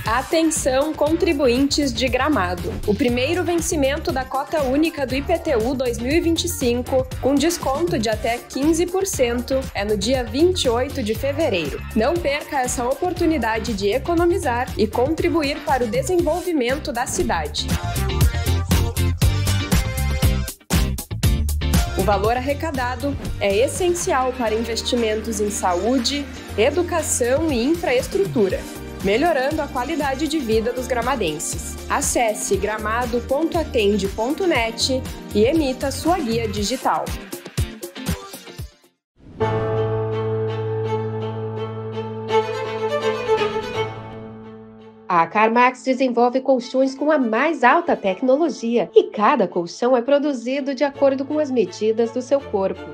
Atenção, contribuintes de Gramado. O primeiro vencimento da cota única do IPTU 2025, com desconto de até 15%, é no dia 28 de fevereiro. Não perca essa oportunidade de economizar e contribuir para o desenvolvimento da cidade. O valor arrecadado é essencial para investimentos em saúde, educação e infraestrutura, melhorando a qualidade de vida dos gramadenses. Acesse gramado.atende.net e emita sua guia digital. A Carmax desenvolve colchões com a mais alta tecnologia e cada colchão é produzido de acordo com as medidas do seu corpo.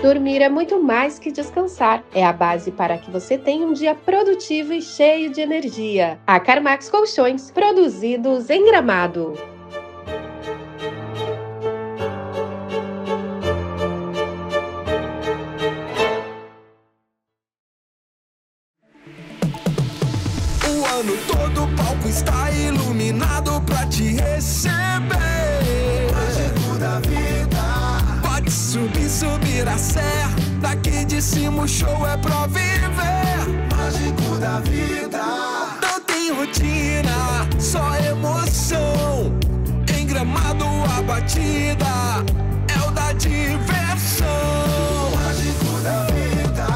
Dormir é muito mais que descansar. É a base para que você tenha um dia produtivo e cheio de energia. A Carmax Colchões, produzidos em Gramado. O ano todo o palco está iluminado pra te receber. Mágico da vida. Pode subir a serra. Daqui de cima o show é pra viver. Mágico da vida. Não tem rotina, só emoção. Em Gramado a batida é o da diversão. Mágico da vida.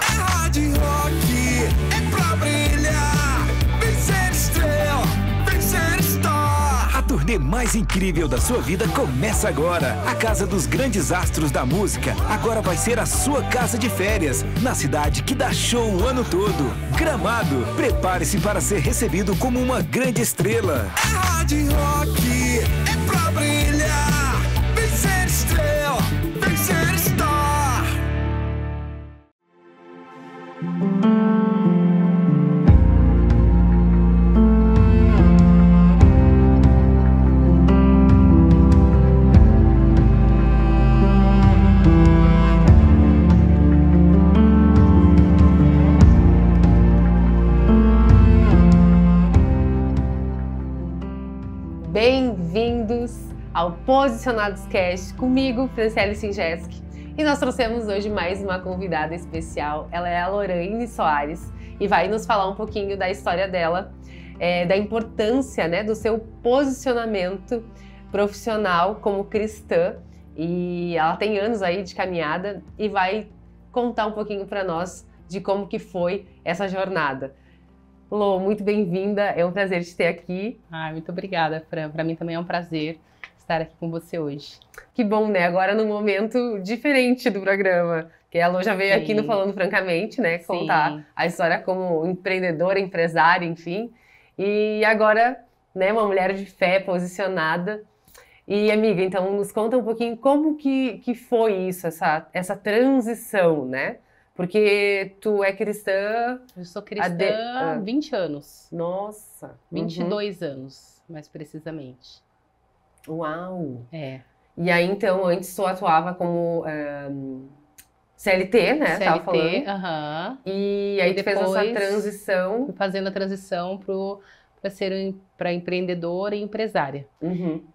É hard rock, é pra brilhar. Vem ser estrela, vem ser star. A turnê mais incrível da sua vida começa agora. A Casa dos Grandes Astros da Música agora vai ser a sua casa de férias, na cidade que dá show o ano todo. Gramado. Prepare-se para ser recebido como uma grande estrela. É hard rock, é pra brilhar. Vem ser estrela, vem ser star. Bem-vindos ao Posicionados Cast, comigo, Franciele Singeski. E nós trouxemos hoje mais uma convidada especial. Ela é a Lorraine Soares e vai nos falar um pouquinho da história dela, da importância, né, do seu posicionamento profissional como cristã. E ela tem anos aí de caminhada e vai contar um pouquinho para nós de como que foi essa jornada. Lô, muito bem-vinda, é um prazer te ter aqui. Muito obrigada, Fran. Para mim também é um prazer estar aqui com você hoje. Que bom, né? Agora num momento diferente do programa, que a Lô já veio aqui no Falando Francamente, né? Contar a história como empreendedora, empresária, enfim. E agora, né, uma mulher de fé posicionada. E, amiga, então nos conta um pouquinho como que foi isso, essa transição, né? Porque tu é cristã... Eu sou cristã há 20 anos. Nossa! 22 anos, mais precisamente. Uau! É. E aí, então, antes tu atuava como CLT, né? CLT, tava falando. E aí tu fez essa transição. Fui fazendo a transição para empreendedora e empresária.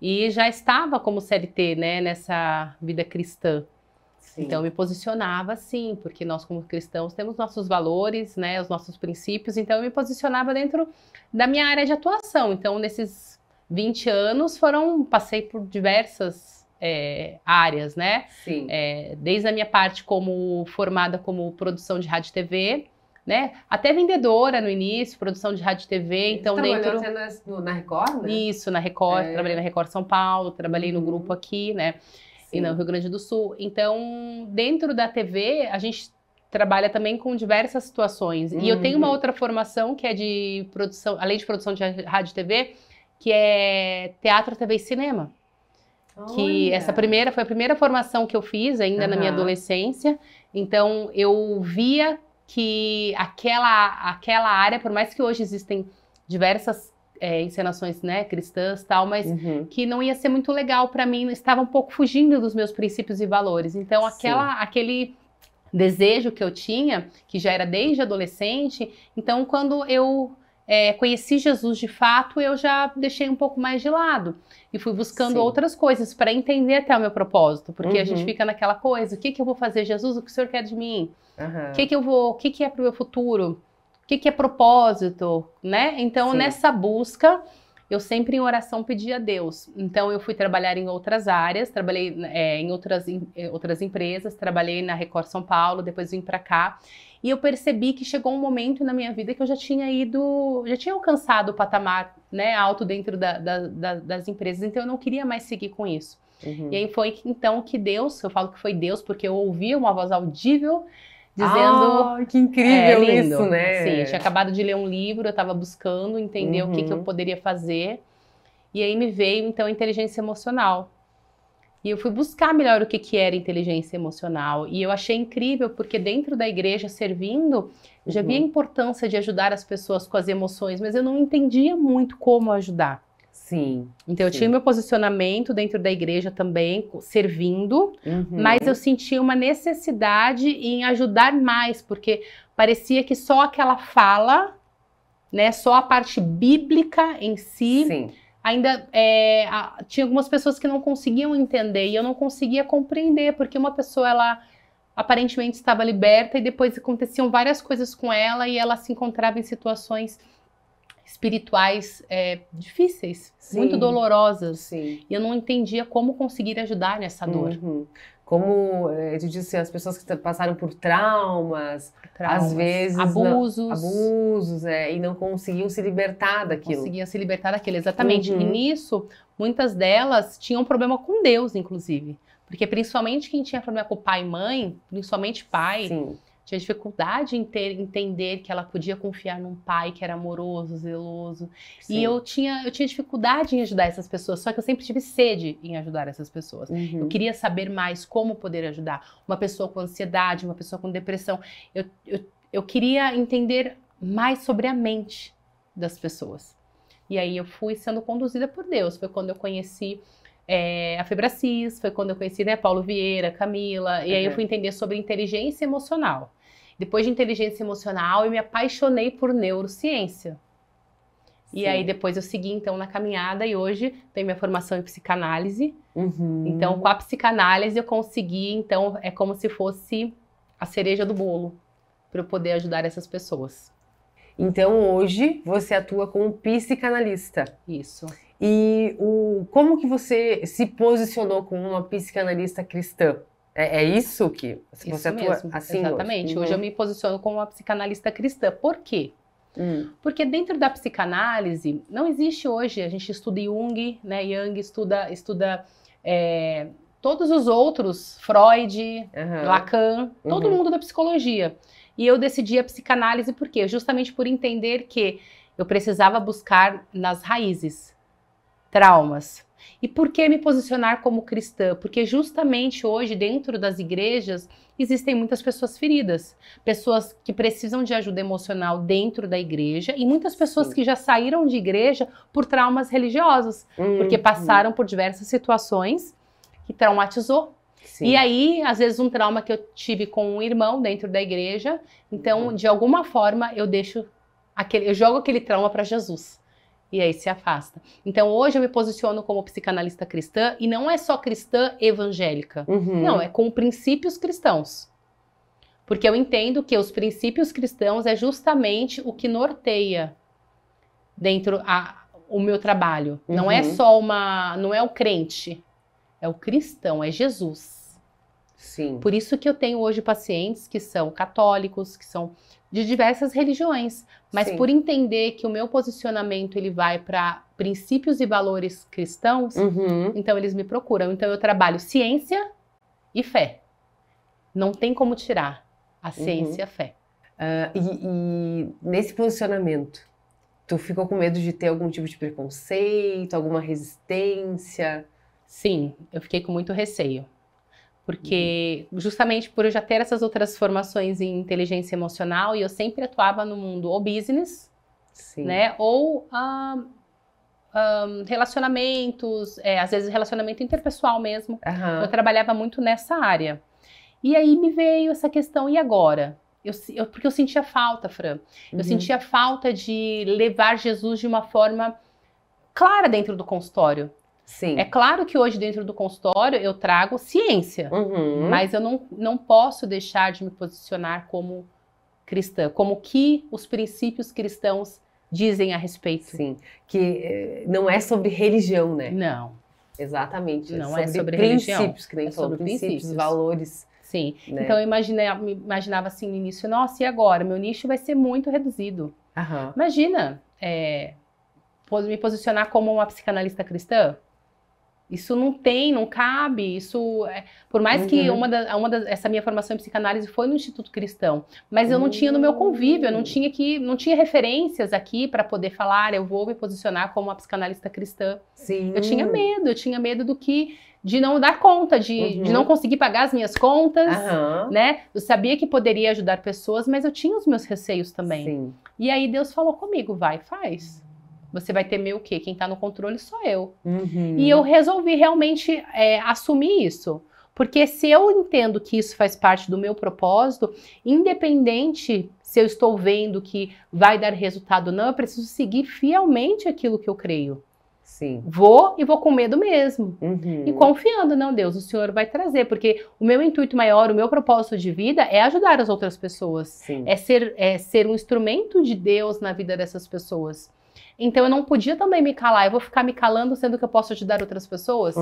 E já estava como CLT, né, nessa vida cristã. Sim. Então, eu me posicionava assim, porque nós, como cristãos, temos nossos valores, né, os nossos princípios, então eu me posicionava dentro da minha área de atuação. Então, nesses 20 anos, passei por diversas áreas, né? Sim. Desde a minha parte formada como produção de rádio e TV, né? Até vendedora no início, produção de rádio e TV, então trabalhou até na Record, né? Isso, na Record, trabalhei na Record São Paulo, trabalhei no grupo aqui, né? E no Rio Grande do Sul. Então, dentro da TV, a gente trabalha também com diversas situações. E eu tenho uma outra formação que é de produção, além de produção de rádio e TV, que é teatro, TV e cinema. Que essa foi a primeira formação que eu fiz ainda na minha adolescência. Então, eu via que aquela área, por mais que hoje existem diversas encenações, né, cristãs e tal, mas que não ia ser muito legal para mim, estava um pouco fugindo dos meus princípios e valores. Então, aquele desejo que eu tinha, que já era desde adolescente, então quando eu conheci Jesus de fato, eu já deixei um pouco mais de lado e fui buscando outras coisas para entender até o meu propósito, porque a gente fica naquela coisa, o que eu vou fazer, Jesus, o que o Senhor quer de mim? O que é para o meu futuro? O que é propósito, né? Então, nessa busca, eu sempre em oração pedi a Deus. Então, eu fui trabalhar em outras áreas, trabalhei em outras empresas, trabalhei na Record São Paulo, depois vim para cá. E eu percebi que chegou um momento na minha vida que eu já tinha alcançado o patamar, né, alto dentro das empresas. Então, eu não queria mais seguir com isso. E aí foi então que Deus, eu falo que foi Deus, porque eu ouvi uma voz audível dizendo... que incrível lindo. Isso, né? Sim, eu tinha acabado de ler um livro, eu estava buscando entender o que eu poderia fazer. E aí me veio, então, a inteligência emocional. E eu fui buscar melhor o que era inteligência emocional. E eu achei incrível, porque dentro da igreja, servindo, eu já via a importância de ajudar as pessoas com as emoções, mas eu não entendia muito como ajudar. Sim. Então, eu tinha meu posicionamento dentro da igreja também, servindo, mas eu sentia uma necessidade em ajudar mais, porque parecia que só aquela fala, né, só a parte bíblica em si, ainda tinha algumas pessoas que não conseguiam entender, e eu não conseguia compreender, porque uma pessoa, ela aparentemente estava liberta, e depois aconteciam várias coisas com ela, e ela se encontrava em situações espirituais difíceis, muito dolorosas, e eu não entendia como conseguir ajudar nessa dor. Como eu disse, as pessoas que passaram por traumas, às vezes abusos, e não conseguiam se libertar daquilo. Conseguiam se libertar daquilo, exatamente. E nisso, muitas delas tinham problema com Deus, inclusive. Porque principalmente quem tinha problema com pai e mãe, principalmente pai, tinha dificuldade em entender que ela podia confiar num pai que era amoroso, zeloso. E eu tinha dificuldade em ajudar essas pessoas, só que eu sempre tive sede em ajudar essas pessoas. Eu queria saber mais como poder ajudar. Uma pessoa com ansiedade, uma pessoa com depressão. Eu queria entender mais sobre a mente das pessoas. E aí eu fui sendo conduzida por Deus. Foi quando eu conheci a Febracis, foi quando eu conheci, né, Paulo Vieira, Camila, e aí eu fui entender sobre inteligência emocional. Depois de inteligência emocional, eu me apaixonei por neurociência. E aí depois eu segui, então, na caminhada, e hoje tenho minha formação em psicanálise. Então, com a psicanálise, eu consegui, então, é como se fosse a cereja do bolo, para eu poder ajudar essas pessoas. Então, hoje, você atua como psicanalista. Isso. E como que você se posicionou como uma psicanalista cristã? É isso que você atua mesmo, assim? Exatamente. Hoje eu me posiciono como uma psicanalista cristã. Por quê? Porque dentro da psicanálise, não existe hoje, a gente estuda Jung, né? Jung estuda todos os outros, Freud, Lacan, todo mundo da psicologia. E eu decidi a psicanálise por quê? Justamente por entender que eu precisava buscar nas raízes traumas. E por que me posicionar como cristã? Porque justamente hoje, dentro das igrejas, existem muitas pessoas feridas. Pessoas que precisam de ajuda emocional dentro da igreja e muitas pessoas que já saíram de igreja por traumas religiosos. Porque passaram por diversas situações que traumatizou. E aí, às vezes, um trauma que eu tive com um irmão dentro da igreja. Então, de alguma forma, eu jogo aquele trauma para Jesus. E aí se afasta. Então hoje eu me posiciono como psicanalista cristã e não é só cristã evangélica. Não, é com princípios cristãos. Porque eu entendo que os princípios cristãos é justamente o que norteia dentro o meu trabalho. Não é só não é o crente, é o cristão, é Jesus. Sim. Por isso que eu tenho hoje pacientes que são católicos, que são de diversas religiões, mas por entender que o meu posicionamento ele vai para princípios e valores cristãos, então eles me procuram. Então eu trabalho ciência e fé. Não tem como tirar a ciência e a fé. E nesse posicionamento, Tu ficou com medo de ter algum tipo de preconceito, alguma resistência? Sim, eu fiquei com muito receio. Porque justamente por eu já ter essas outras formações em inteligência emocional e eu sempre atuava no mundo ou business, Sim. né? Ou relacionamentos, às vezes relacionamento interpessoal mesmo. Uhum. Eu trabalhava muito nessa área. E aí me veio essa questão, e agora? Porque eu sentia falta, Fran. Eu sentia falta de levar Jesus de uma forma clara dentro do consultório. Sim. É claro que hoje dentro do consultório eu trago ciência, mas eu não posso deixar de me posicionar como cristã, como que os princípios cristãos dizem a respeito. Sim, que não é sobre religião, né? Não. Exatamente. Não é sobre princípios, religião. que nem sobre princípios, valores. Sim. Né? Então eu imaginava assim no início, nossa, e agora? Meu nicho vai ser muito reduzido. Imagina, me posicionar como uma psicanalista cristã? Isso não cabe, por mais que essa minha formação em psicanálise foi no Instituto Cristão, mas eu não tinha no meu convívio, eu não tinha referências aqui para poder falar, eu vou me posicionar como uma psicanalista cristã. Sim. Eu tinha medo de não dar conta, de não conseguir pagar as minhas contas, né? Eu sabia que poderia ajudar pessoas, mas eu tinha os meus receios também. Sim. E aí Deus falou comigo, vai, faz. Você vai temer o quê? Quem tá no controle sou eu. E eu resolvi realmente assumir isso. Porque se eu entendo que isso faz parte do meu propósito, independente se eu estou vendo que vai dar resultado ou não, eu preciso seguir fielmente aquilo que eu creio. Sim. Vou com medo mesmo. E confiando, não, Deus, o Senhor vai trazer. Porque o meu intuito maior, o meu propósito de vida é ajudar as outras pessoas. Sim. É ser um instrumento de Deus na vida dessas pessoas. Então eu não podia também me calar, eu vou ficar me calando sendo que eu posso ajudar outras pessoas?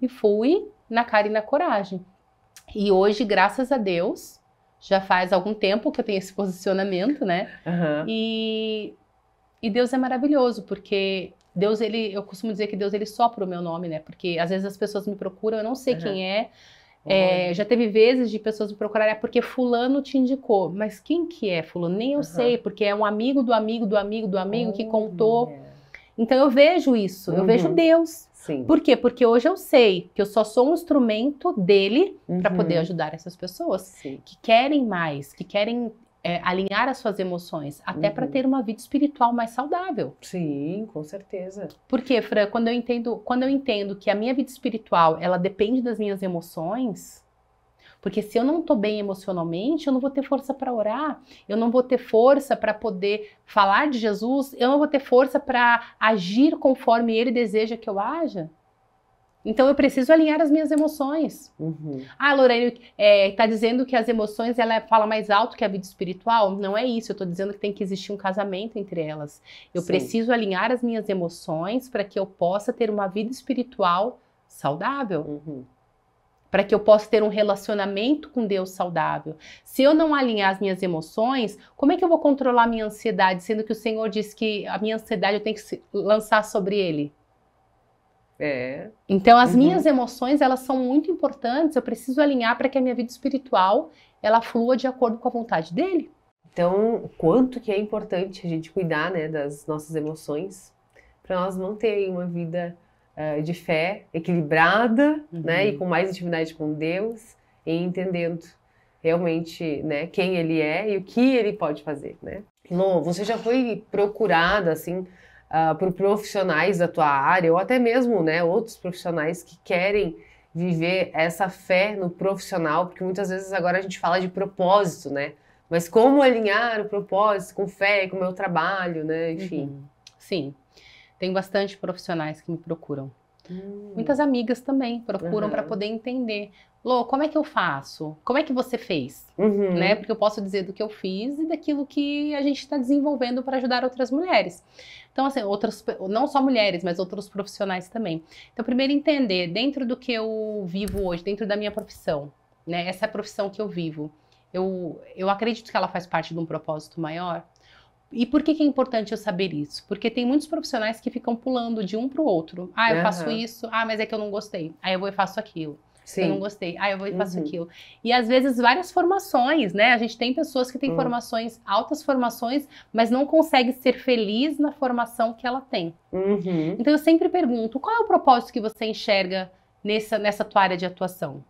E fui na cara e na coragem. E hoje, graças a Deus, já faz algum tempo que eu tenho esse posicionamento, né? E Deus é maravilhoso, porque Deus, eu costumo dizer que Deus, ele sopra o meu nome, né? Porque às vezes as pessoas me procuram, eu não sei quem é. Já teve vezes de pessoas me procurarem, porque fulano te indicou. Mas quem que é fulano? Nem eu sei, porque é um amigo do amigo do amigo do amigo que contou. Então eu vejo isso, eu vejo Deus. Sim. Por quê? Porque hoje eu sei que eu só sou um instrumento dele para poder ajudar essas pessoas que querem mais, que querem alinhar as suas emoções, até para ter uma vida espiritual mais saudável. Sim, com certeza. Por quê, Fran? Quando eu entendo que a minha vida espiritual, ela depende das minhas emoções, porque se eu não estou bem emocionalmente, eu não vou ter força para orar, eu não vou ter força para poder falar de Jesus, eu não vou ter força para agir conforme Ele deseja que eu haja. Então eu preciso alinhar as minhas emoções. Ah, Lorene, tá dizendo que as emoções ela fala mais alto que a vida espiritual? Não é isso, eu tô dizendo que tem que existir um casamento entre elas. Eu preciso alinhar as minhas emoções para que eu possa ter uma vida espiritual saudável. Para que eu possa ter um relacionamento com Deus saudável. Se eu não alinhar as minhas emoções, como é que eu vou controlar a minha ansiedade, sendo que o Senhor diz que a minha ansiedade eu tenho que lançar sobre Ele? Então as minhas emoções, elas são muito importantes, eu preciso alinhar para que a minha vida espiritual, ela flua de acordo com a vontade dele. Então, o quanto que é importante a gente cuidar, né, das nossas emoções, para nós manterem uma vida de fé equilibrada, né, e com mais intimidade com Deus, e entendendo realmente, né, quem Ele é e o que Ele pode fazer, né. Lô, você já foi procurada, assim, por profissionais da tua área, ou até mesmo, né, outros profissionais que querem viver essa fé no profissional, porque muitas vezes agora a gente fala de propósito, né? Mas como alinhar o propósito com fé e com o meu trabalho, né? Enfim. Sim, tem bastante profissionais que me procuram. Muitas amigas também procuram para poder entender. Lô, como é que eu faço? Como é que você fez? Né? Porque eu posso dizer do que eu fiz e daquilo que a gente está desenvolvendo para ajudar outras mulheres. Então, assim, não só mulheres, mas outros profissionais também. Então, primeiro entender, dentro do que eu vivo hoje, dentro da minha profissão, né? Essa é a profissão que eu vivo. Eu acredito que ela faz parte de um propósito maior. E por que é importante eu saber isso? Porque tem muitos profissionais que ficam pulando de um para o outro. Ah, eu faço isso. Ah, mas é que eu não gostei. Aí eu vou e faço aquilo. Sim. Eu não gostei. Eu vou e faço aquilo. E às vezes várias formações, né? A gente tem pessoas que têm formações, altas formações, mas não consegue ser feliz na formação que ela tem. Então eu sempre pergunto, qual é o propósito que você enxerga nessa tua área de atuação?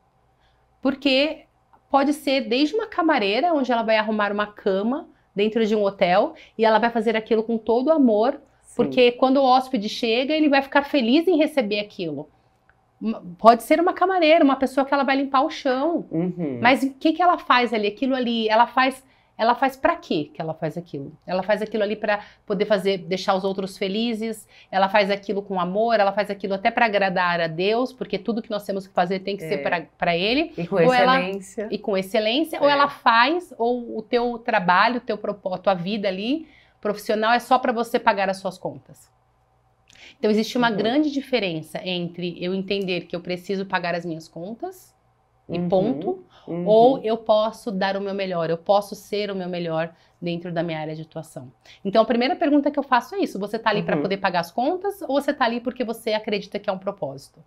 Porque pode ser desde uma camareira, onde ela vai arrumar uma cama dentro de um hotel, e ela vai fazer aquilo com todo amor, porque quando o hóspede chega, ele vai ficar feliz em receber aquilo. Pode ser uma camareira, uma pessoa que ela vai limpar o chão. Mas o que ela faz ali? Aquilo ali, ela faz para quê que ela faz aquilo? Ela faz aquilo ali para poder deixar os outros felizes, ela faz aquilo com amor, ela faz aquilo até para agradar a Deus, porque tudo que nós temos que fazer tem que ser para Ele. E com excelência. E com excelência, ou ela faz, ou o teu trabalho, a tua vida ali, profissional, é só para você pagar as suas contas. Então, existe uma grande diferença entre eu entender que eu preciso pagar as minhas contas, e ponto, ou eu posso dar o meu melhor, eu posso ser o meu melhor dentro da minha área de atuação. Então, a primeira pergunta que eu faço é isso: você está ali para poder pagar as contas, ou você está ali porque você acredita que é um propósito?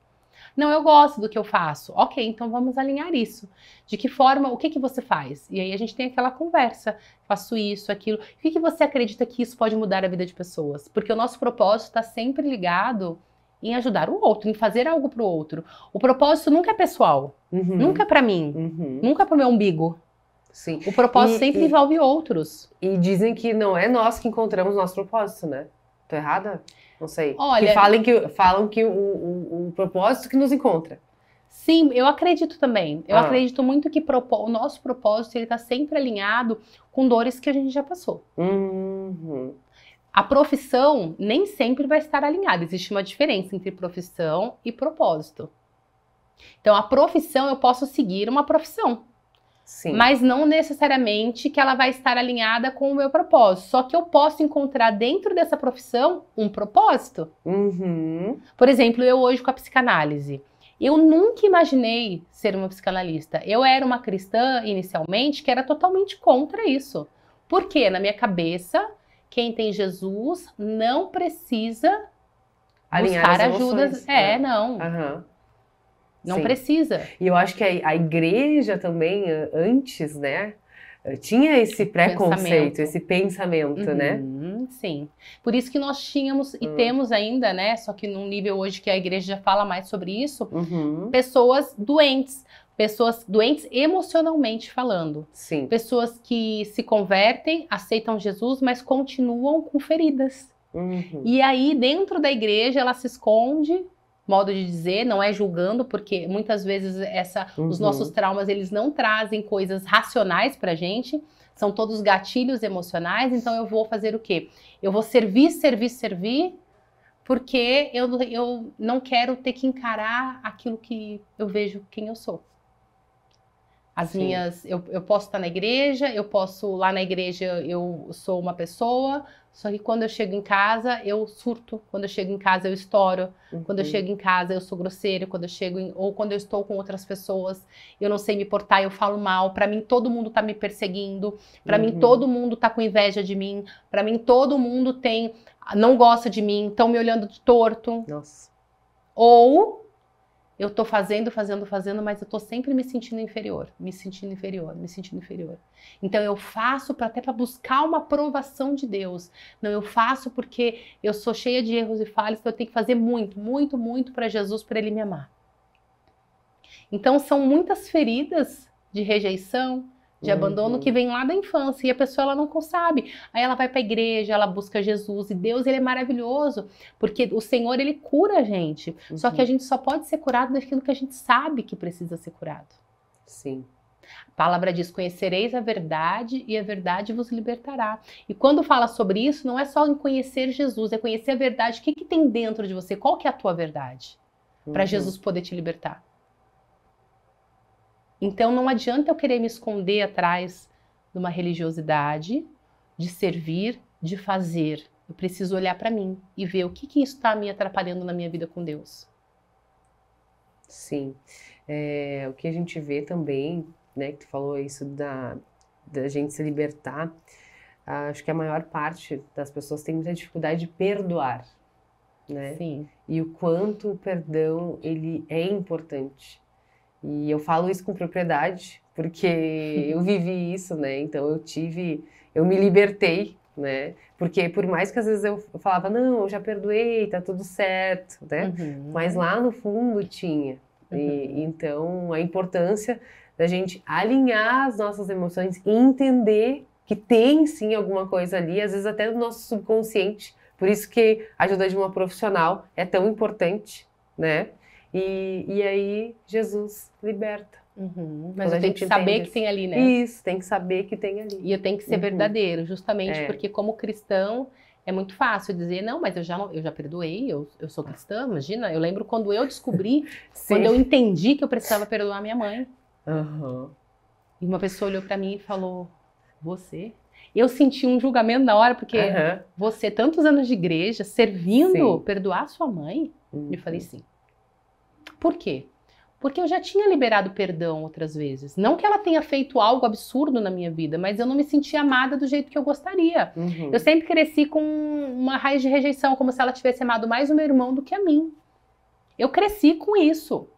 Não, eu gosto do que eu faço. Ok, então vamos alinhar isso. De que forma, o que você faz? E aí a gente tem aquela conversa. Faço isso, aquilo. O que você acredita que isso pode mudar a vida de pessoas? Porque o nosso propósito está sempre ligado em ajudar o outro, em fazer algo para o outro. O propósito nunca é pessoal. Nunca é para mim. Nunca é para o meu umbigo. Sim. O propósito sempre envolve outros. E dizem que não é nós que encontramos nosso propósito, né? Tô errada? Não sei. Olha, falam que o propósito que nos encontra. Sim, eu acredito também. Eu acredito muito que o nosso propósito ele está sempre alinhado com dores que a gente já passou. A profissão nem sempre vai estar alinhada. Existe uma diferença entre profissão e propósito. Então, a profissão, eu posso seguir uma profissão. Sim. Mas não necessariamente que ela vai estar alinhada com o meu propósito. Só que eu posso encontrar dentro dessa profissão um propósito. Por exemplo, eu hoje com a psicanálise. Eu nunca imaginei ser uma psicanalista. Eu era uma cristã, inicialmente, que era totalmente contra isso. Porque, na minha cabeça, quem tem Jesus não precisa buscar ajuda. Não. Não precisa. E eu acho que a igreja também, antes, né, tinha esse preconceito, esse pensamento, né? Sim. Por isso que nós tínhamos e temos ainda, né, só que num nível hoje que a igreja já fala mais sobre isso, pessoas doentes emocionalmente falando. Sim. Pessoas que se convertem, aceitam Jesus, mas continuam com feridas. E aí, dentro da igreja, ela se esconde, modo de dizer, não é julgando, porque muitas vezes os nossos traumas, eles não trazem coisas racionais pra gente, são todos gatilhos emocionais, então eu vou fazer o quê? Eu vou servir, porque eu não quero ter que encarar aquilo que eu vejo quem eu sou. Eu posso estar na igreja, lá na igreja eu sou uma pessoa, só que quando eu chego em casa eu surto, quando eu chego em casa eu estouro, quando eu chego em casa eu sou grosseiro, ou quando eu estou com outras pessoas, eu não sei me portar, eu falo mal, pra mim todo mundo tá me perseguindo, pra mim todo mundo tá com inveja de mim, pra mim todo mundo não gosta de mim, estão me olhando de torto. Nossa. Ou eu tô fazendo, mas eu tô sempre me sentindo inferior. Então eu faço até para buscar uma aprovação de Deus. Não, eu faço porque eu sou cheia de erros e falhas, então eu tenho que fazer muito para Jesus, para Ele me amar. Então são muitas feridas de rejeição, de abandono que vem lá da infância e a pessoa ela não sabe. Aí ela vai para a igreja, ela busca Jesus e Deus ele é maravilhoso, porque o Senhor ele cura a gente. Só que a gente só pode ser curado daquilo que a gente sabe que precisa ser curado. Sim. A palavra diz: conhecereis a verdade e a verdade vos libertará. E quando fala sobre isso, não é só em conhecer Jesus, é conhecer a verdade. O que tem dentro de você? Qual que é a tua verdade? Para Jesus poder te libertar. Então não adianta eu querer me esconder atrás de uma religiosidade, de servir, de fazer. Eu preciso olhar para mim e ver o que isso está me atrapalhando na minha vida com Deus. Sim. O que a gente vê também, né, que tu falou isso da gente se libertar, acho que a maior parte das pessoas tem muita dificuldade de perdoar, né? Sim. E o quanto o perdão, ele é importante. E eu falo isso com propriedade, porque eu vivi isso, né? Então eu me libertei, né? Porque por mais que às vezes eu falava, não, eu já perdoei, tá tudo certo, né? Mas lá no fundo tinha. E, então a importância da gente alinhar as nossas emoções e entender que tem sim alguma coisa ali, às vezes até no nosso subconsciente. Por isso que a ajuda de uma profissional é tão importante, né? E aí Jesus liberta. Mas eu tenho que saber que tem ali, né? Isso, tem que saber que tem ali. E eu tenho que ser verdadeiro, justamente porque como cristão é muito fácil dizer, não, mas eu já perdoei, eu sou cristã, imagina. Eu lembro quando eu descobri, quando eu entendi que eu precisava perdoar minha mãe. E uma pessoa olhou pra mim e falou, você? Eu senti um julgamento na hora, porque você, tantos anos de igreja, servindo, perdoar sua mãe? Eu falei sim. Por quê? Porque eu já tinha liberado perdão outras vezes. Não que ela tenha feito algo absurdo na minha vida, mas eu não me sentia amada do jeito que eu gostaria. Eu sempre cresci com uma raiz de rejeição, como se ela tivesse amado mais o meu irmão do que a mim. Eu cresci com isso.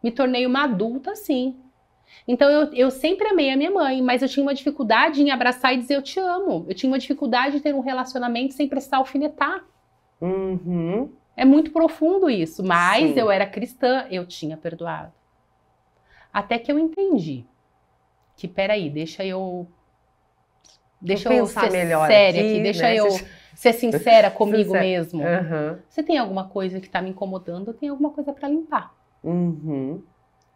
Me tornei uma adulta assim. Então eu sempre amei a minha mãe, mas eu tinha uma dificuldade em abraçar e dizer eu te amo. Eu tinha uma dificuldade de ter um relacionamento sem precisar alfinetar. É muito profundo isso, mas eu era cristã, eu tinha perdoado. Até que eu entendi que, peraí, deixa eu ser melhor séria aqui, deixa né? eu ser sincera comigo mesmo. Você tem alguma coisa que está me incomodando, eu tenho alguma coisa para limpar.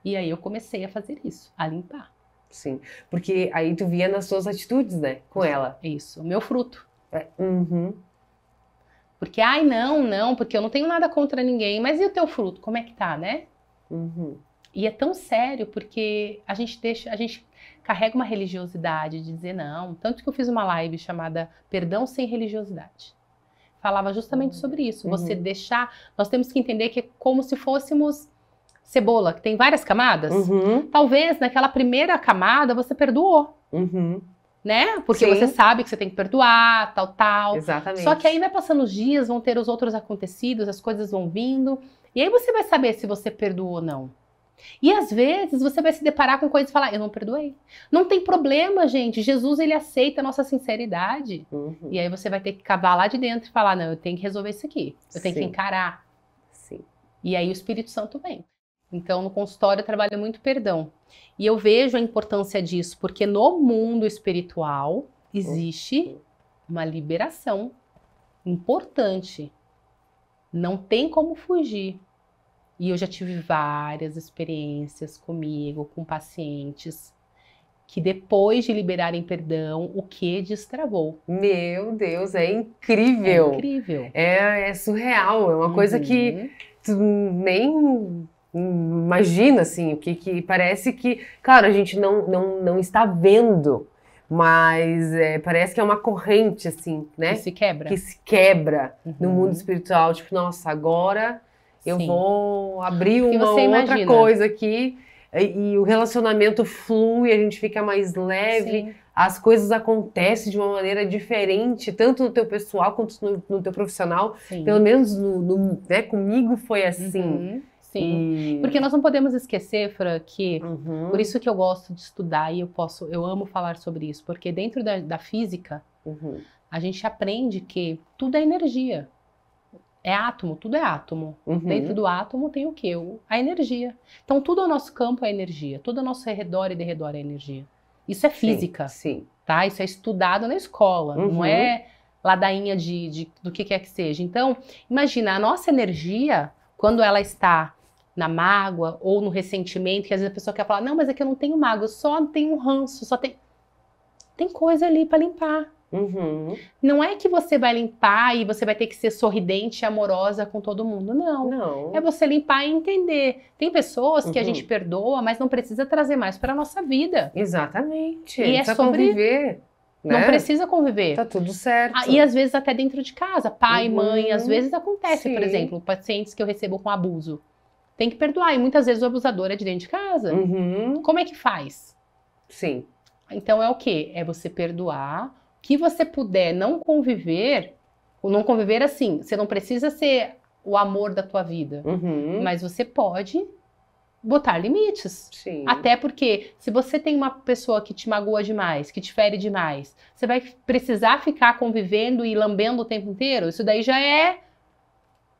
E aí eu comecei a fazer isso, a limpar. Sim, porque aí tu via nas suas atitudes, né, com ela. Isso, o meu fruto. Porque, ai, não, porque eu não tenho nada contra ninguém. Mas e o teu fruto? Como é que tá, né? E é tão sério, porque a gente carrega uma religiosidade de dizer não. Tanto que eu fiz uma live chamada Perdão Sem Religiosidade. Falava justamente sobre isso. Você deixar... Nós temos que entender que é como se fôssemos cebola, que tem várias camadas. Talvez naquela primeira camada você perdoou. Né? Porque você sabe que você tem que perdoar, tal. Exatamente. Só que aí vai passando os dias, vão ter os outros acontecidos, as coisas vão vindo. E aí você vai saber se você perdoou ou não. E às vezes você vai se deparar com coisas e falar, eu não perdoei. Não tem problema, gente. Jesus, ele aceita a nossa sinceridade. E aí você vai ter que cavar lá de dentro e falar, não, eu tenho que resolver isso aqui. Eu tenho que encarar. E aí o Espírito Santo vem. Então, no consultório eu trabalho muito perdão. E eu vejo a importância disso, porque no mundo espiritual existe uma liberação importante. Não tem como fugir. E eu já tive várias experiências comigo, com pacientes, que depois de liberarem perdão, o que destravou. Meu Deus, é incrível. É incrível. É surreal, é uma coisa que tu nem... imagina, assim, que parece que, claro, a gente não está vendo, mas parece que é uma corrente, assim, né? Que se quebra. Que se quebra no mundo espiritual. Tipo, nossa, agora eu vou abrir uma outra coisa aqui e o relacionamento flui, a gente fica mais leve, as coisas acontecem de uma maneira diferente, tanto no teu pessoal quanto no teu profissional. Pelo menos né, comigo foi assim. Sim, porque nós não podemos esquecer, Fran, que por isso que eu gosto de estudar e eu amo falar sobre isso, porque dentro da física a gente aprende que tudo é energia, é átomo, tudo é átomo. Dentro do átomo tem o quê? A energia. Então tudo ao nosso campo é energia, tudo ao nosso redor e derredor é energia. Isso é física, tá? Isso é estudado na escola, não é ladainha do que quer que seja. Então, imagina, a nossa energia, quando ela está na mágoa ou no ressentimento, que às vezes a pessoa quer falar, não, mas é que eu não tenho mágoa, eu só tenho um ranço, tem coisa ali para limpar. Não é que você vai limpar e você vai ter que ser sorridente e amorosa com todo mundo, não. É você limpar e entender. Tem pessoas que a gente perdoa, mas não precisa trazer mais para nossa vida. Exatamente. E é sobre conviver. Não precisa conviver. Tá tudo certo. E às vezes até dentro de casa, pai, mãe, às vezes acontece, por exemplo, pacientes que eu recebo com abuso. Tem que perdoar, e muitas vezes o abusador é de dentro de casa. Como é que faz? Então é o quê? É você perdoar, que você puder não conviver assim, você não precisa ser o amor da tua vida, mas você pode botar limites. Sim. Até porque, se você tem uma pessoa que te magoa demais, que te fere demais, você vai precisar ficar convivendo e lambendo o tempo inteiro? Isso daí já é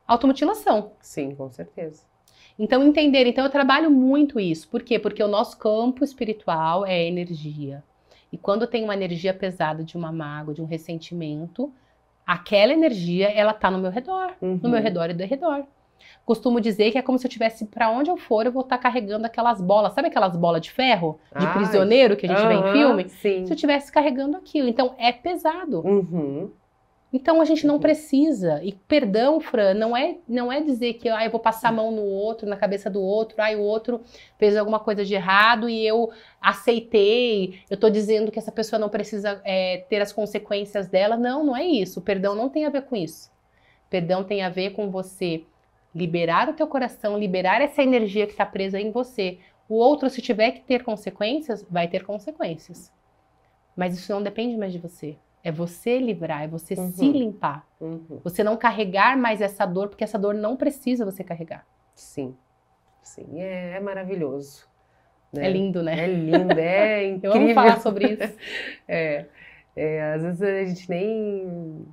automutilação. Sim, com certeza. Então, entender. Então, eu trabalho muito isso. Por quê? Porque o nosso campo espiritual é energia. E quando tem uma energia pesada de uma mágoa, de um ressentimento, aquela energia, ela tá no meu redor. No meu redor e do redor. Costumo dizer que é como se eu tivesse, para onde eu for, eu vou estar carregando aquelas bolas. Sabe aquelas bolas de ferro? De prisioneiro que a gente vê em filme? Sim. Se eu estivesse carregando aquilo. Então, é pesado. Então, a gente não precisa. E perdão, Fran, não é dizer que eu vou passar a mão no outro, na cabeça do outro. O outro fez alguma coisa de errado e eu aceitei. Eu tô dizendo que essa pessoa não precisa ter as consequências dela. Não é isso. O perdão não tem a ver com isso. Perdão tem a ver com você liberar o teu coração, liberar essa energia que está presa em você. O outro, se tiver que ter consequências, vai ter consequências. Mas isso não depende mais de você. É você livrar, é você se limpar. Você não carregar mais essa dor, porque essa dor não precisa você carregar. Sim. Sim, é maravilhoso. Né? É lindo, né? É lindo, é incrível. Eu amo falar sobre isso. Às vezes a gente nem...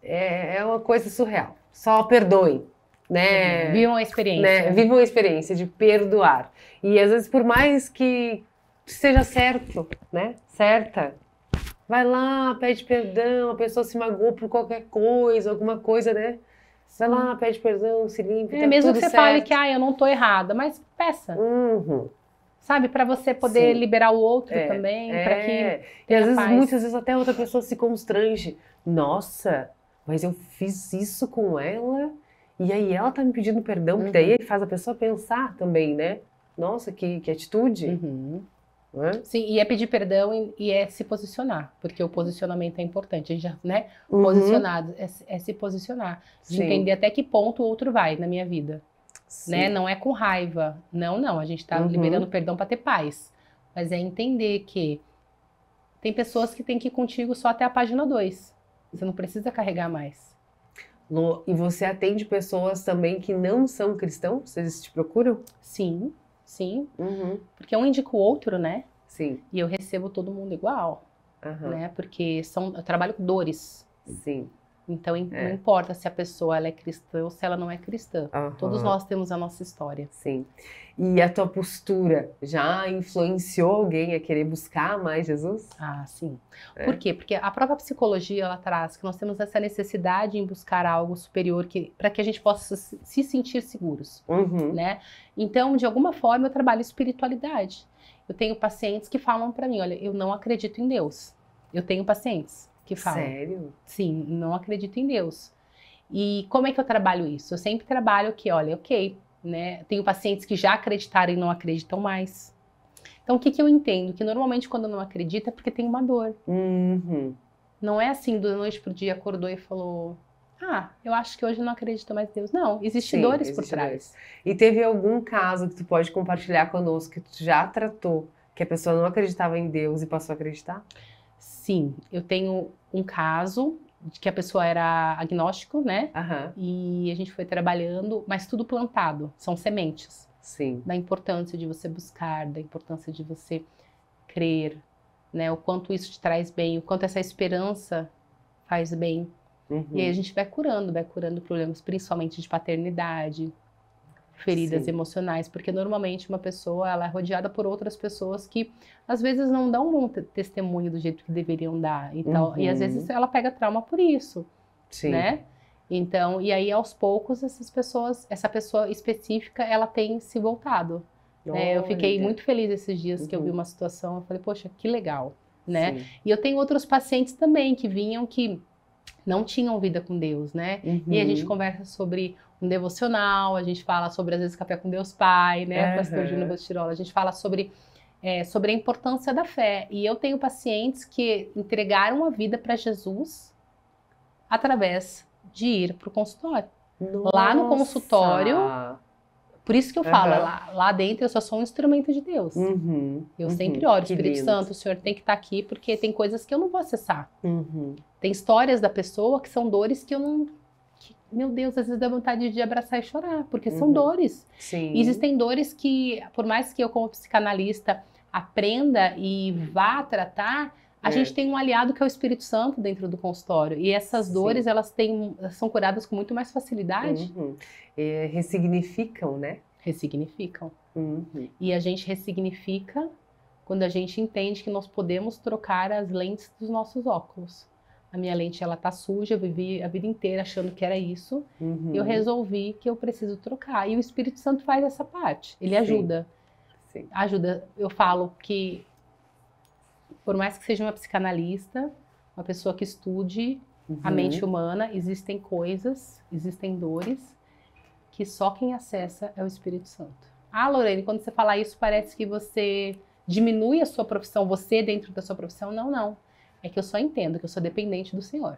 É uma coisa surreal. Só perdoe. Né? Vivam a experiência. Né? Vivam a experiência de perdoar. E às vezes, por mais que seja certo, né? Certa, vai lá, pede perdão, a pessoa se magoou por qualquer coisa, alguma coisa, né? Vai lá, pede perdão, se limpa, tá mesmo tudo que você certo. fale que eu não tô errada, mas peça. Sabe, para você poder liberar o outro também, para que e às vezes, muitas vezes até outra pessoa se constrange. Nossa, mas eu fiz isso com ela e aí ela tá me pedindo perdão, porque daí faz a pessoa pensar também, né? Nossa, que atitude. Sim, e é pedir perdão e é se posicionar, porque o posicionamento é importante. A gente já, né? Posicionado é se posicionar, de entender até que ponto o outro vai na minha vida. Né? Não é com raiva, não. A gente tá liberando perdão para ter paz. Mas é entender que tem pessoas que têm que ir contigo só até a página 2. Você não precisa carregar mais. E você atende pessoas também que não são cristãos? Eles te procuram? Sim. Porque um indica o outro, né? Sim. E eu recebo todo mundo igual, né? Porque eu trabalho com dores. Sim. Então não importa se a pessoa ela é cristã ou se ela não é cristã. Todos nós temos a nossa história. Sim. E a tua postura já influenciou alguém a querer buscar mais Jesus? Ah, sim. Por quê? Porque a própria psicologia ela traz que nós temos essa necessidade em buscar algo superior para que a gente possa se sentir seguros, né? Então, de alguma forma, eu trabalho espiritualidade. Eu tenho pacientes que falam para mim, olha, eu não acredito em Deus. Eu tenho pacientes que falam. Sério? Sim, não acredito em Deus. E como é que eu trabalho isso? Eu sempre trabalho que, olha, né? Tenho pacientes que já acreditaram e não acreditam mais. Então, o que eu entendo? Que normalmente quando não acredita é porque tem uma dor. Não é assim, da noite pro dia acordou e falou, eu acho que hoje eu não acredito mais em Deus. Não, existem dores por trás. E teve algum caso que tu pode compartilhar conosco que tu já tratou, que a pessoa não acreditava em Deus e passou a acreditar? Sim, eu tenho um caso de que a pessoa era agnóstico, né? E a gente foi trabalhando, mas tudo plantado, são sementes. Sim. Da importância de você buscar, da importância de você crer, né? O quanto isso te traz bem, o quanto essa esperança faz bem. E aí a gente vai curando problemas, principalmente de paternidade, feridas emocionais, porque normalmente uma pessoa ela é rodeada por outras pessoas que às vezes não dão um testemunho do jeito que deveriam dar e tal, e às vezes ela pega trauma por isso, né? Então, e aí aos poucos essa pessoa específica, ela tem se voltado, né? Eu fiquei muito feliz esses dias que eu vi uma situação, eu falei, poxa, que legal, né? E eu tenho outros pacientes também que vinham que não tinham vida com Deus, né? E a gente conversa sobre um devocional, a gente fala sobre, às vezes, Café com Deus Pai, né? Pastor Júnior Bostirola, a gente fala sobre a importância da fé. E eu tenho pacientes que entregaram a vida para Jesus através de ir para o consultório. Lá no consultório, por isso que eu falo, lá dentro eu só sou um instrumento de Deus. Eu sempre oro, Espírito Santo, o Senhor tem que estar aqui, porque tem coisas que eu não vou acessar. Tem histórias da pessoa que são dores que eu não meu Deus, às vezes dá vontade de abraçar e chorar, porque são dores. Sim. E existem dores que, por mais que eu como psicanalista aprenda e vá tratar, a gente tem um aliado que é o Espírito Santo dentro do consultório. E essas dores, elas são curadas com muito mais facilidade. Ressignificam, né? Ressignificam. E a gente ressignifica quando a gente entende que nós podemos trocar as lentes dos nossos óculos. A minha lente, ela tá suja, eu vivi a vida inteira achando que era isso. Eu resolvi que eu preciso trocar. E o Espírito Santo faz essa parte. Ele ajuda. Sim. Ajuda. Eu falo que, por mais que seja uma psicanalista, uma pessoa que estude a mente humana, existem coisas, existem dores que só quem acessa é o Espírito Santo. Ah, Lorene, quando você fala isso, parece que você diminui a sua profissão, você dentro da sua profissão. Não, não. É que eu só entendo que eu sou dependente do Senhor.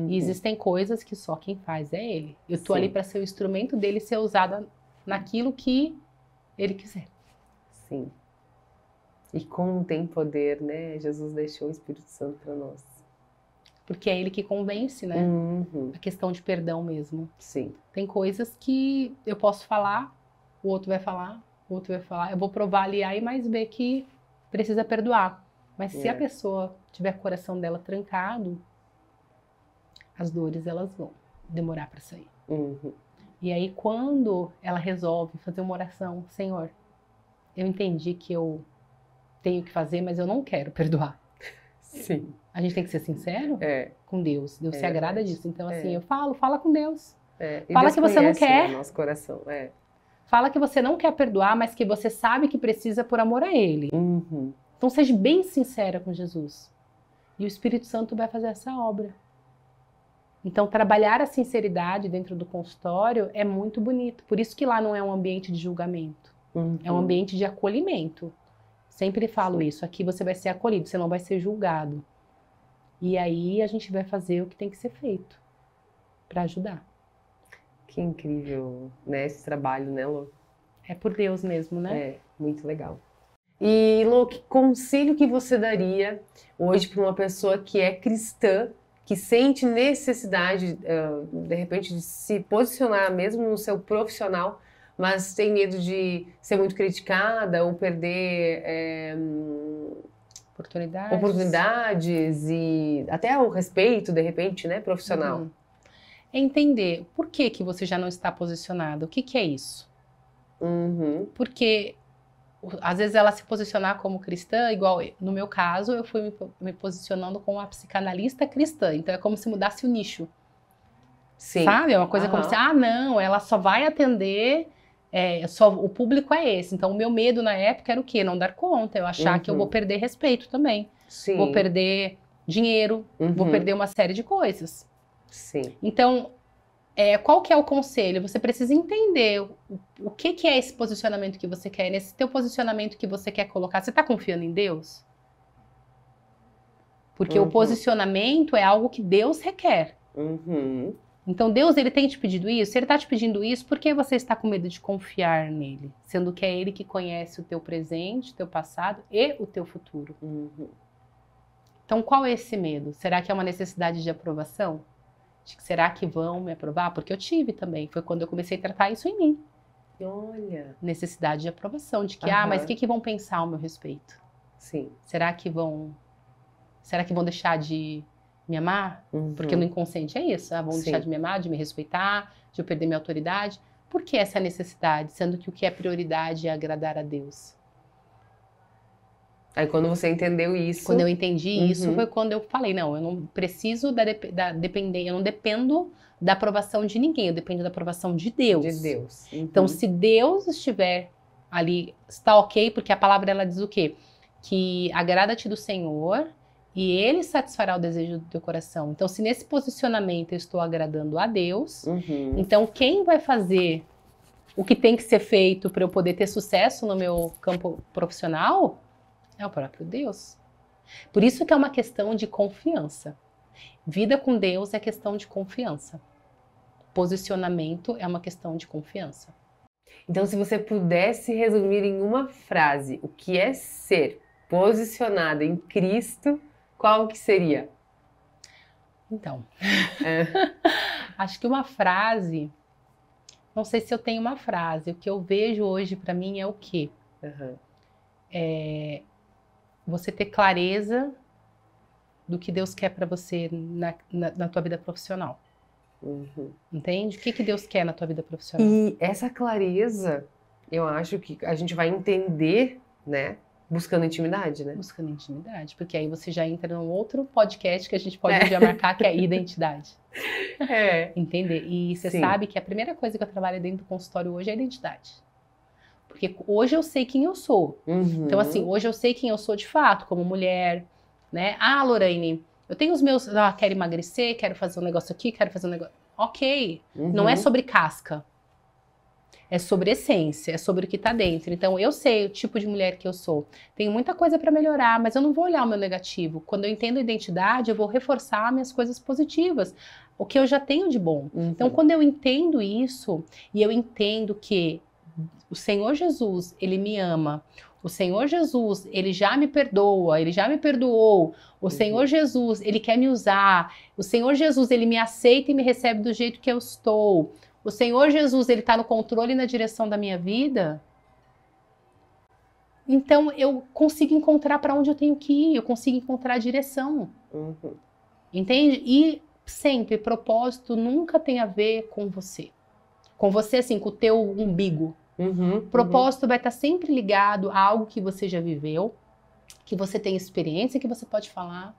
E existem coisas que só quem faz é Ele. Eu tô ali para ser o instrumento dele ser usado naquilo que Ele quiser. Sim. E como tem poder, né? Jesus deixou o Espírito Santo para nós. Porque é Ele que convence, né? A questão de perdão mesmo. Sim. Tem coisas que eu posso falar, o outro vai falar, o outro vai falar. Eu vou provar ali A e mais B que precisa perdoar. Mas se a pessoa tiver o coração dela trancado, as dores elas vão demorar para sair. E aí quando ela resolve fazer uma oração, Senhor, eu entendi que eu tenho que fazer, mas eu não quero perdoar. Sim. A gente tem que ser sincero com Deus. Deus se agrada disso. Então assim, fala com Deus. E fala Deus que você não quer. O nosso coração. Fala que você não quer perdoar, mas que você sabe que precisa por amor a Ele. Então seja bem sincera com Jesus. E o Espírito Santo vai fazer essa obra. Então trabalhar a sinceridade dentro do consultório é muito bonito. Por isso que lá não é um ambiente de julgamento. É um ambiente de acolhimento. Sempre falo isso. Aqui você vai ser acolhido, você não vai ser julgado. E aí a gente vai fazer o que tem que ser feito para ajudar. Que incrível, né? Esse trabalho, né, Lô? É por Deus mesmo, né? É, muito legal. E, Lô, que conselho que você daria hoje para uma pessoa que é cristã, que sente necessidade, de repente, de se posicionar mesmo no seu profissional, mas tem medo de ser muito criticada ou perder oportunidades e até o respeito, de repente, né, profissional? É entender por que você já não está posicionada. O que é isso? Porque às vezes ela se posicionar como cristã, igual no meu caso, eu fui me posicionando como uma psicanalista cristã. Então é como se mudasse o nicho. Sim. Sabe? É uma coisa como se, não, ela só vai atender, o público é esse. Então o meu medo na época era o quê? Não dar conta. Eu achar que eu vou perder respeito também. Sim. Vou perder dinheiro, vou perder uma série de coisas. Sim. Então, qual que é o conselho? Você precisa entender o que é esse posicionamento que você quer, nesse teu posicionamento que você quer colocar. Você está confiando em Deus? Porque o posicionamento é algo que Deus requer. Então Deus, ele tem te pedido isso? Se ele está te pedindo isso, por que você está com medo de confiar nele? Sendo que é ele que conhece o teu presente, o teu passado e o teu futuro. Então qual é esse medo? Será que é uma necessidade de aprovação? Será que vão me aprovar? Porque eu tive também. Foi quando eu comecei a tratar isso em mim. Olha. Necessidade de aprovação. De que, mas o que vão pensar ao meu respeito? Sim. Será que vão deixar de me amar? Porque no inconsciente é isso. Vão deixar de me amar, de me respeitar, de eu perder minha autoridade. Por que essa necessidade? Sendo que o que é prioridade é agradar a Deus. Aí quando você entendeu isso... Quando eu entendi isso, foi quando eu falei, não, eu não preciso depender, eu não dependo da aprovação de ninguém, eu dependo da aprovação de Deus. De Deus. Então, se Deus estiver ali, está ok, porque a palavra ela diz o quê? Que agrada-te do Senhor e Ele satisfará o desejo do teu coração. Então, se nesse posicionamento eu estou agradando a Deus, então quem vai fazer o que tem que ser feito para eu poder ter sucesso no meu campo profissional é o próprio Deus. Por isso que é uma questão de confiança. Vida com Deus é questão de confiança. Posicionamento é uma questão de confiança. Então, se você pudesse resumir em uma frase o que é ser posicionada em Cristo, qual que seria? Então, acho que uma frase, não sei se eu tenho uma frase, o que eu vejo hoje para mim é o quê? É você ter clareza do que Deus quer para você na tua vida profissional. Entende? O que Deus quer na tua vida profissional? E essa clareza, eu acho que a gente vai entender, né? Buscando intimidade, né? Buscando intimidade, porque aí você já entra num outro podcast que a gente pode já marcar, que é a identidade. Entender. E você sabe que a primeira coisa que eu trabalho dentro do consultório hoje é a identidade. Porque hoje eu sei quem eu sou. Então, assim, hoje eu sei quem eu sou de fato, como mulher, né? Ah, Lorraine, eu tenho os meus... Ah, quero emagrecer, quero fazer um negócio aqui, quero fazer um negócio... Ok. Não é sobre casca. É sobre essência, é sobre o que tá dentro. Então, eu sei o tipo de mulher que eu sou. Tenho muita coisa para melhorar, mas eu não vou olhar o meu negativo. Quando eu entendo a identidade, eu vou reforçar minhas coisas positivas. O que eu já tenho de bom. Então, quando eu entendo isso, e eu entendo que o Senhor Jesus, Ele me ama. O Senhor Jesus, Ele já me perdoa, Ele já me perdoou. O Senhor Jesus, Ele quer me usar. O Senhor Jesus, Ele me aceita e me recebe do jeito que eu estou. O Senhor Jesus, Ele está no controle e na direção da minha vida. Então, eu consigo encontrar para onde eu tenho que ir. Eu consigo encontrar a direção. Entende? E sempre, propósito nunca tem a ver com você. Com você, assim, com o teu umbigo. Propósito vai estar sempre ligado a algo que você já viveu, que você tem experiência, que você pode falar,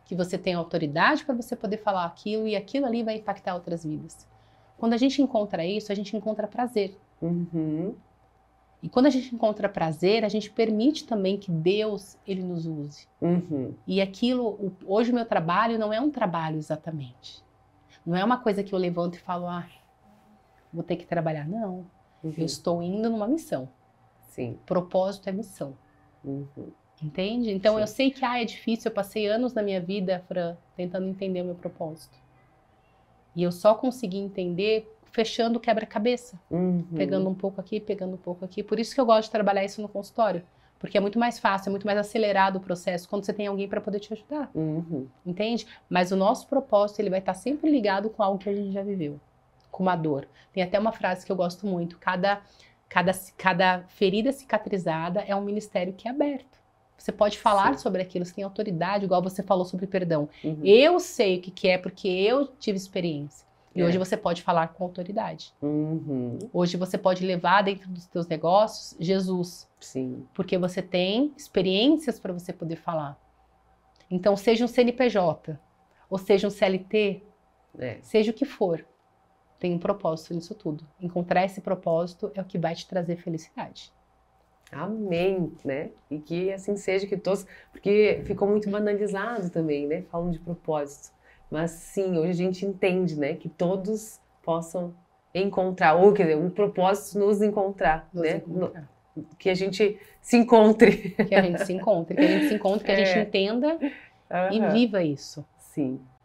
que você tem autoridade para você poder falar aquilo, e aquilo ali vai impactar outras vidas. Quando a gente encontra isso, a gente encontra prazer. E quando a gente encontra prazer, a gente permite também que Deus, Ele nos use. E aquilo, hoje o meu trabalho não é um trabalho exatamente. Não é uma coisa que eu levanto e falo, vou ter que trabalhar. Não. Eu estou indo numa missão. Propósito é missão. Entende? Então eu sei que é difícil, eu passei anos na minha vida, Fran, tentando entender o meu propósito. E eu só consegui entender fechando o quebra-cabeça. Pegando um pouco aqui, pegando um pouco aqui. Por isso que eu gosto de trabalhar isso no consultório. Porque é muito mais fácil, é muito mais acelerado o processo quando você tem alguém para poder te ajudar. Entende? Mas o nosso propósito, ele vai estar sempre ligado com algo que a gente já viveu. Com uma dor. Tem até uma frase que eu gosto muito. Cada ferida cicatrizada é um ministério que é aberto. Você pode falar sobre aquilo, você tem autoridade, igual você falou sobre perdão. Eu sei o que é porque eu tive experiência. E hoje você pode falar com autoridade. Hoje você pode levar dentro dos teus negócios Jesus. Porque você tem experiências para você poder falar. Então, seja um CNPJ, ou seja um CLT, seja o que for, tem um propósito nisso tudo. Encontrar esse propósito é o que vai te trazer felicidade. Amém, né? E que assim seja, que todos... Porque ficou muito banalizado também, né? Falam de propósito. Mas sim, hoje a gente entende, né? Que todos possam encontrar, ou quer dizer, um propósito nos encontrar, né? Que a gente se encontre. Que a gente se encontre, que a gente entenda e viva isso.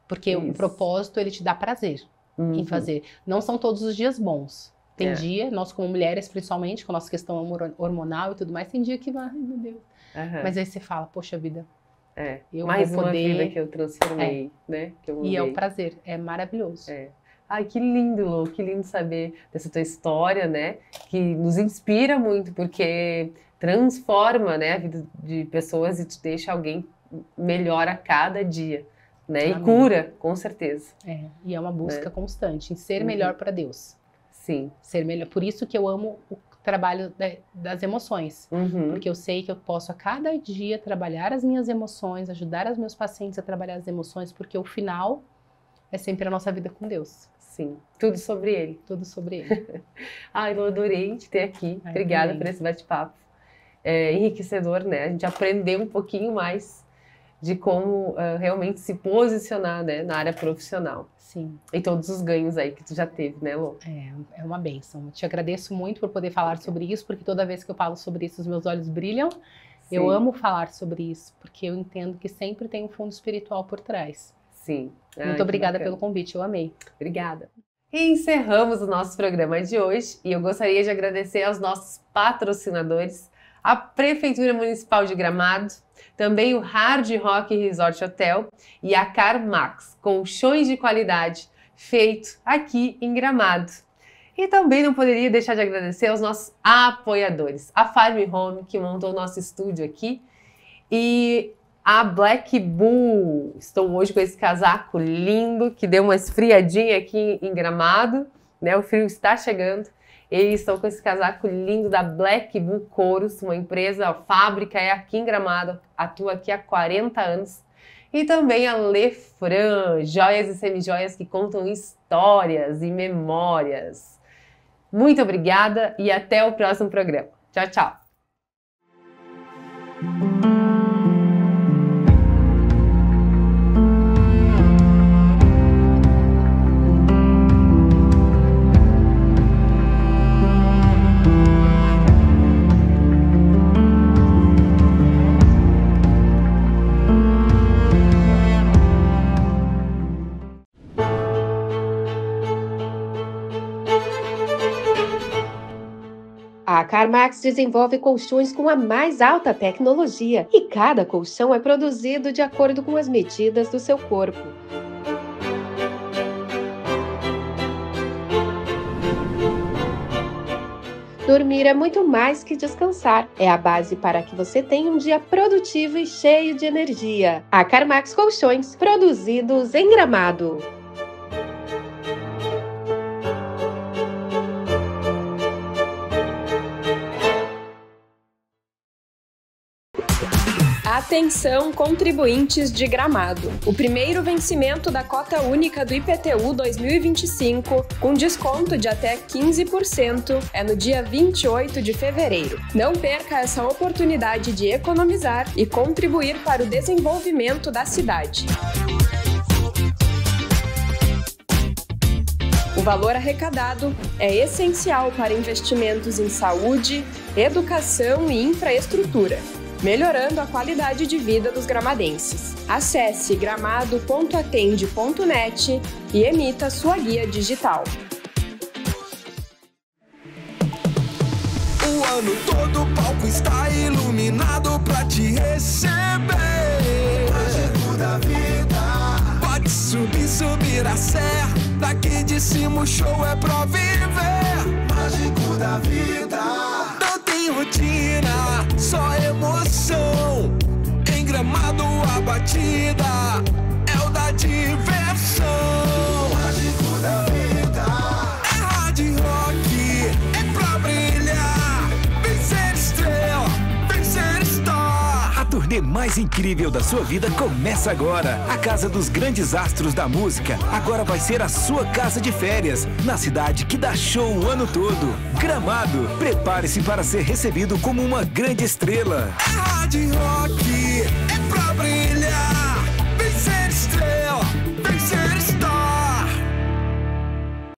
Porque o propósito, ele te dá prazer em fazer. Não são todos os dias bons. Tem dia, nós como mulheres, principalmente, com a nossa questão hormonal e tudo mais, tem dia que, ai meu Deus. Mas aí você fala, poxa vida, eu mais vou poder... uma vida que eu transformei, né? Que eu mudei. E é um prazer, é maravilhoso. Ai, que lindo, Lu, que lindo saber dessa tua história, né? Que nos inspira muito, porque transforma, né, a vida de pessoas e te deixa alguém melhor a cada dia, né? E cura, com certeza. E é uma busca constante em ser melhor para Deus. Ser melhor. Por isso que eu amo o trabalho das emoções. Porque eu sei que eu posso a cada dia trabalhar as minhas emoções, ajudar os meus pacientes a trabalhar as emoções, porque o final é sempre a nossa vida com Deus. Tudo sobre Ele. Tudo sobre Ele. Ai, eu adorei te ter aqui. Obrigada por esse bate-papo. É enriquecedor, né? A gente aprendeu um pouquinho mais de como realmente se posicionar, né, na área profissional. E todos os ganhos aí que tu já teve, né, Lu? É uma bênção. Eu te agradeço muito por poder falar sobre isso, porque toda vez que eu falo sobre isso, os meus olhos brilham. Eu amo falar sobre isso, porque eu entendo que sempre tem um fundo espiritual por trás. Muito obrigada pelo convite, eu amei. Obrigada. E encerramos o nosso programa de hoje, e eu gostaria de agradecer aos nossos patrocinadores, a Prefeitura Municipal de Gramado, também o Hard Rock Resort Hotel e a CarMax, colchões de qualidade feito aqui em Gramado. E também não poderia deixar de agradecer aos nossos apoiadores, a Farm Home, que montou o nosso estúdio aqui, e a Black Bull. Estou hoje com esse casaco lindo, que deu uma esfriadinha aqui em Gramado, né? O frio está chegando. E estou com esse casaco lindo da Black Bull Couros, uma empresa, a fábrica é aqui em Gramado, atua aqui há 40 anos. E também a Lefran, joias e semijoias que contam histórias e memórias. Muito obrigada e até o próximo programa. Tchau, tchau! A CarMax desenvolve colchões com a mais alta tecnologia e cada colchão é produzido de acordo com as medidas do seu corpo. Dormir é muito mais que descansar. É a base para que você tenha um dia produtivo e cheio de energia. A CarMax Colchões, produzidos em Gramado. Atenção, contribuintes de Gramado. O primeiro vencimento da cota única do IPTU 2025, com desconto de até 15%, é no dia 28 de fevereiro. Não perca essa oportunidade de economizar e contribuir para o desenvolvimento da cidade. O valor arrecadado é essencial para investimentos em saúde, educação e infraestrutura, melhorando a qualidade de vida dos gramadenses. Acesse gramado.atende.net e emita sua guia digital. O ano todo o palco está iluminado pra te receber. Mágico da vida. Pode subir, subir a serra. Daqui de cima o show é pra viver. Mágico da vida. Não tem rotina, só emoção. Em Gramado a batida é o da diversão. Mágico da vida. É hard rock, é pra brilhar. Vem ser estrela, vem ser star. A turnê mais incrível da sua vida começa agora. A Casa dos Grandes Astros da Música agora vai ser a sua casa de férias, na cidade que dá show o ano todo. Gramado, prepare-se para ser recebido como uma grande estrela. É hard rock.